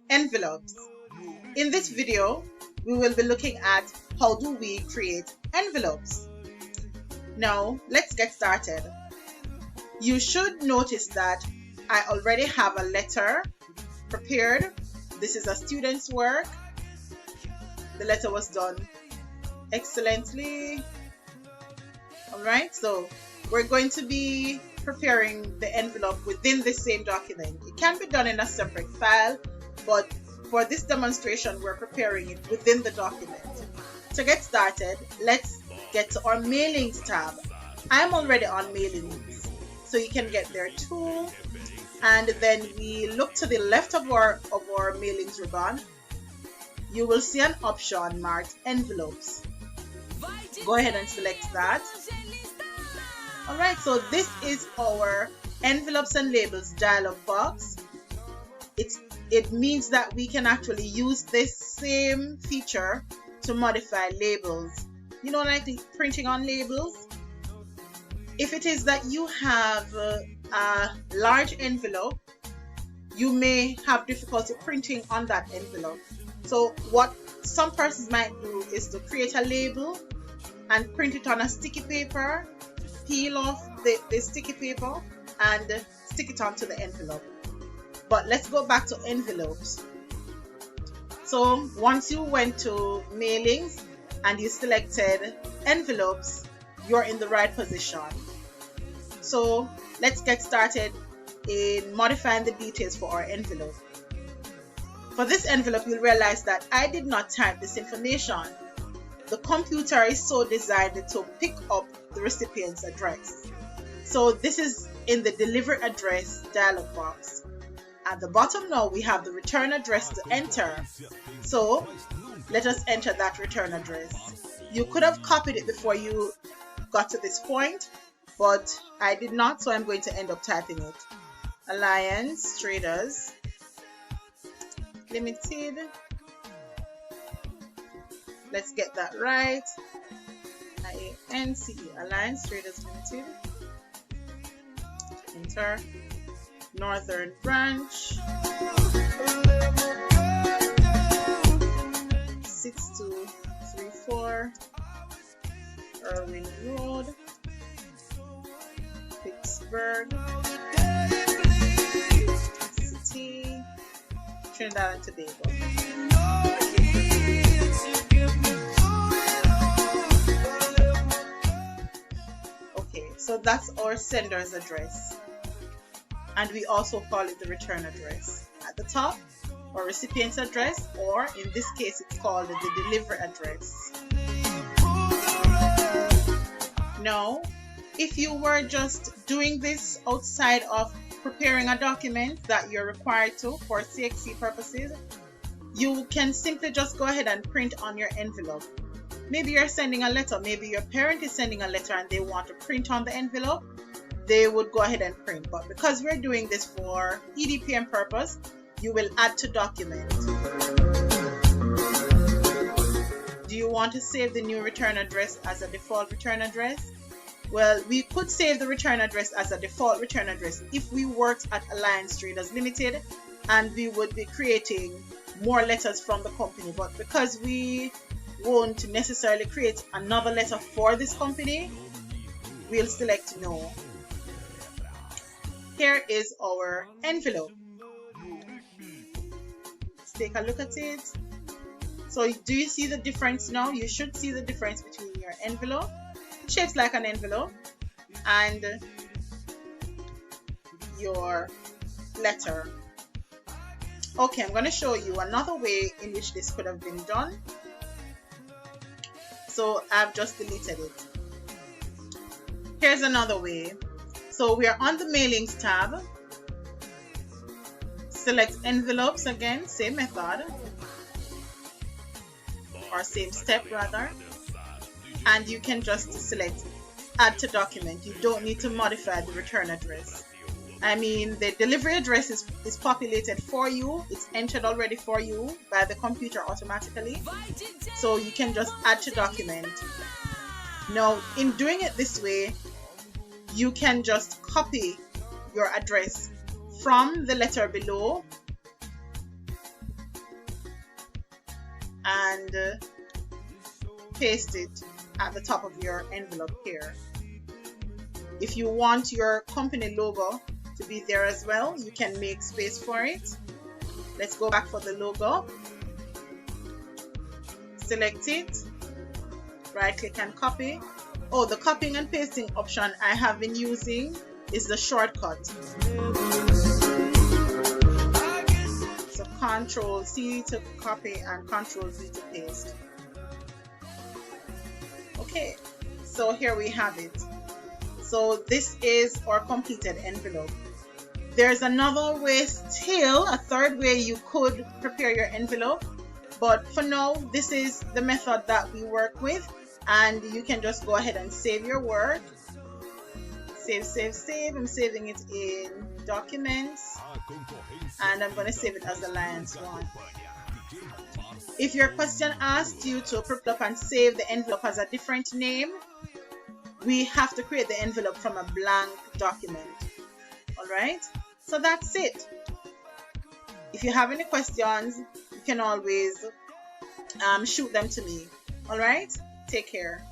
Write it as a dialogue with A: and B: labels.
A: Envelopes. In this video, we will be looking at how do we create envelopes. Now, let's get started. You should notice that I already have a letter prepared. This is a student's work. The letter was done excellently. Alright, so we're going to be preparing the envelope within the same document. It can be done in a separate file, but for this demonstration, we're preparing it within the document. To get started, let's get to our mailings tab. I'm already on mailings, so you can get there too. And then we look to the left of our mailings ribbon. You will see an option marked envelopes. Go ahead and select that. Alright, so this is our envelopes and labels dialog box. It means that we can actually use this same feature to modify labels. You know, like the printing on labels? If it is that you have a large envelope, you may have difficulty printing on that envelope. So what some persons might do is to create a label and print it on a sticky paper, peel off the sticky paper and stick it onto the envelope. But let's go back to envelopes. So once you went to mailings and you selected envelopes, you're in the right position. So let's get started in modifying the details for our envelope. For this envelope, you'll realize that I did not type this information. The computer is so designed to pick up the recipient's address. So this is in the delivery address dialog box. At the bottom now, we have the return address to enter. So let us enter that return address. You could have copied it before you got to this point, but I did not, so I'm going to end up typing it. Alliance Traders Limited. Let's get that right. IANCE, Alliance Traders Limited. Enter. Northern Branch. 6234 Irwin Road, Pittsburgh City, Trinidad and Tobago. Okay, so that's our sender's address, and we also call it the return address. At the top, our recipient's address, or in this case it's called the delivery address. Now, if you were just doing this outside of preparing a document that you're required to for CXC purposes, you can simply just go ahead and print on your envelope. Maybe you're sending a letter, maybe your parent is sending a letter and they want to print on the envelope, they would go ahead and print. But because we're doing this for EDPM purpose, you will add to document. Do you want to save the new return address as a default return address? Well, we could save the return address as a default return address if we worked at Alliance Traders Limited and we would be creating more letters from the company. But because we won't necessarily create another letter for this company, we'll select no. Here is our envelope. Let's take a look at it. So do you see the difference now? You should see the difference between your envelope, it shapes like an envelope, and your letter. Okay, I'm going to show you another way in which this could have been done. So I've just deleted it. Here's another way. So we are on the mailings tab. Select envelopes again, same method, or same step rather, and you can just select add to document. You don't need to modify the return address. I mean, the delivery address is populated for you. It's entered already for you by the computer automatically. So you can just add to document. Now, in doing it this way, you can just copy your address from the letter below and paste it at the top of your envelope here. If you want your company logo to be there as well, you can make space for it. Let's go back for the logo. Select it, right click and copy. Oh, the copying and pasting option I have been using is the shortcut. So Control C to copy and Control V to paste. Okay, so here we have it. So this is our completed envelope. There's another way still, a third way you could prepare your envelope, but for now this is the method that we work with, and you can just go ahead and save your work. Save. I'm saving it in Documents, and I'm going to save it as Alliance 1. If your question asked you to prepare and save the envelope as a different name, we have to create the envelope from a blank document. Alright, so that's it. If you have any questions, you can always shoot them to me. Alright, take care.